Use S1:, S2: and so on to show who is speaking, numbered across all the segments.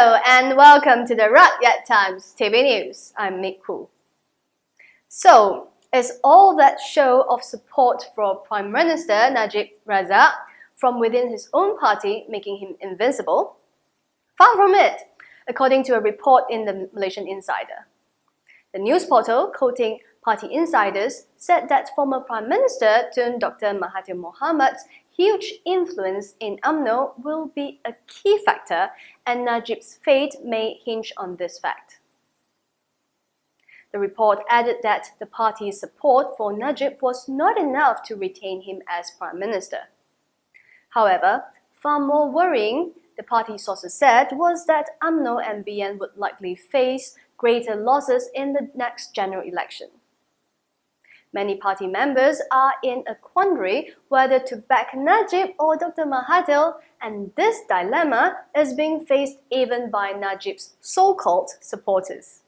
S1: Hello and welcome to the Rakyat Times TV News. I'm Miku. So, is all that show of support for Prime Minister Najib Razak from within his own party making him invincible? Far from it, according to a report in the Malaysian Insider. The news portal, quoting party insiders, said that former Prime Minister Tun Dr Mahathir Mohamad's huge influence in Umno will be a key factor, and Najib's fate may hinge on this fact. The report added that the party's support for Najib was not enough to retain him as Prime Minister. However, far more worrying, the party sources said, was that Umno and BN would likely face greater losses in the next general election. Many party members are in a quandary whether to back Najib or Dr Mahathir, and this dilemma is being faced even by Najib's so-called supporters.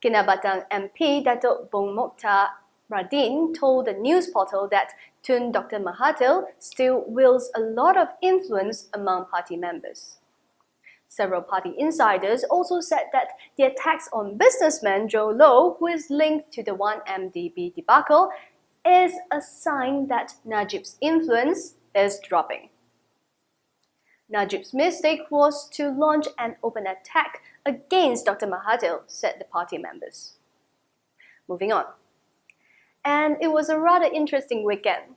S1: Kinabalu MP Datuk Mokhtar Radin told the news portal that Tun Dr Mahathir still wields a lot of influence among party members. Several party insiders also said that the attacks on businessman Joe Low, who is linked to the 1MDB debacle, is a sign that Najib's influence is dropping. Najib's mistake was to launch an open attack against Dr Mahathir, said the party members. Moving on. And it was a rather interesting weekend.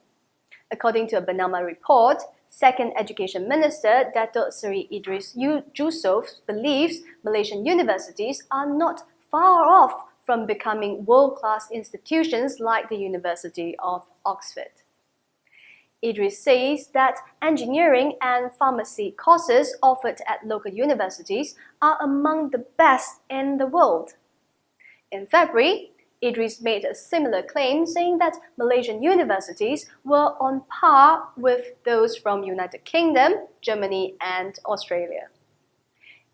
S1: According to a Bernama report, Second Education Minister Datuk Seri Idris Yusof believes Malaysian universities are not far off from becoming world-class institutions like the University of Oxford. Idris says that engineering and pharmacy courses offered at local universities are among the best in the world. In February, Idris made a similar claim, saying that Malaysian universities were on par with those from United Kingdom, Germany and Australia.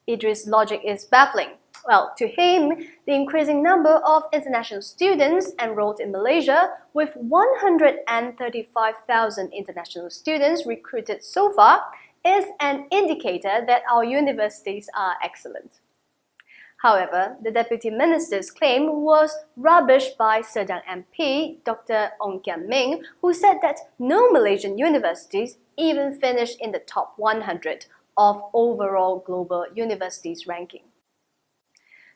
S1: Idris' logic is baffling. Well, to him, the increasing number of international students enrolled in Malaysia, with 135,000 international students recruited so far, is an indicator that our universities are excellent. However, the Deputy Minister's claim was rubbished by Sedang MP Dr Ong Kian Ming, who said that no Malaysian universities even finished in the top 100 of overall global universities ranking.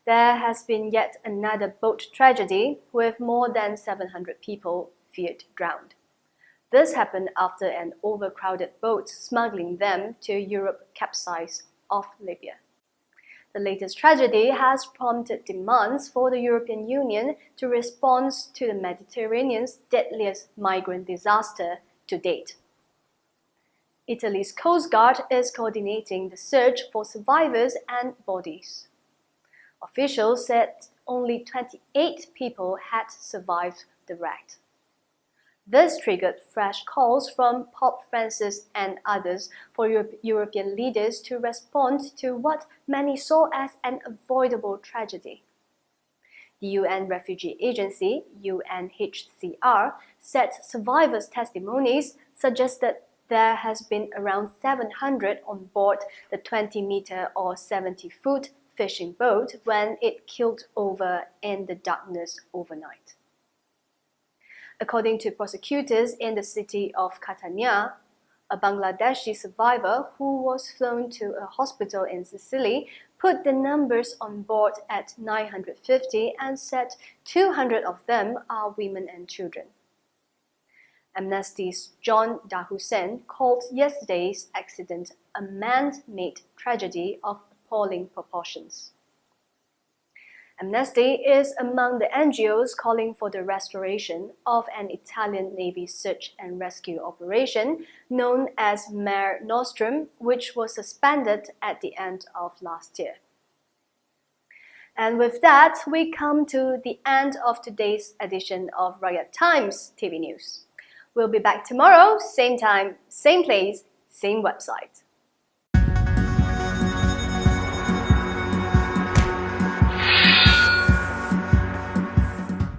S1: There has been yet another boat tragedy with more than 700 people feared drowned. This happened after an overcrowded boat smuggling them to Europe capsized off Libya. The latest tragedy has prompted demands for the European Union to respond to the Mediterranean's deadliest migrant disaster to date. Italy's Coast Guard is coordinating the search for survivors and bodies. Officials said only 28 people had survived the wreck. This triggered fresh calls from Pope Francis and others for European leaders to respond to what many saw as an avoidable tragedy. The UN Refugee Agency, UNHCR, said survivors' testimonies suggested there has been around 700 on board the 20-meter or 70-foot fishing boat when it keeled over in the darkness overnight. According to prosecutors in the city of Catania, a Bangladeshi survivor who was flown to a hospital in Sicily put the numbers on board at 950 and said 200 of them are women and children. Amnesty's John Dahusen called yesterday's accident a man-made tragedy of appalling proportions. Amnesty is among the NGOs calling for the restoration of an Italian Navy search and rescue operation known as Mare Nostrum, which was suspended at the end of last year. And with that, we come to the end of today's edition of Rakyat Times TV News. We'll be back tomorrow, same time, same place, same website.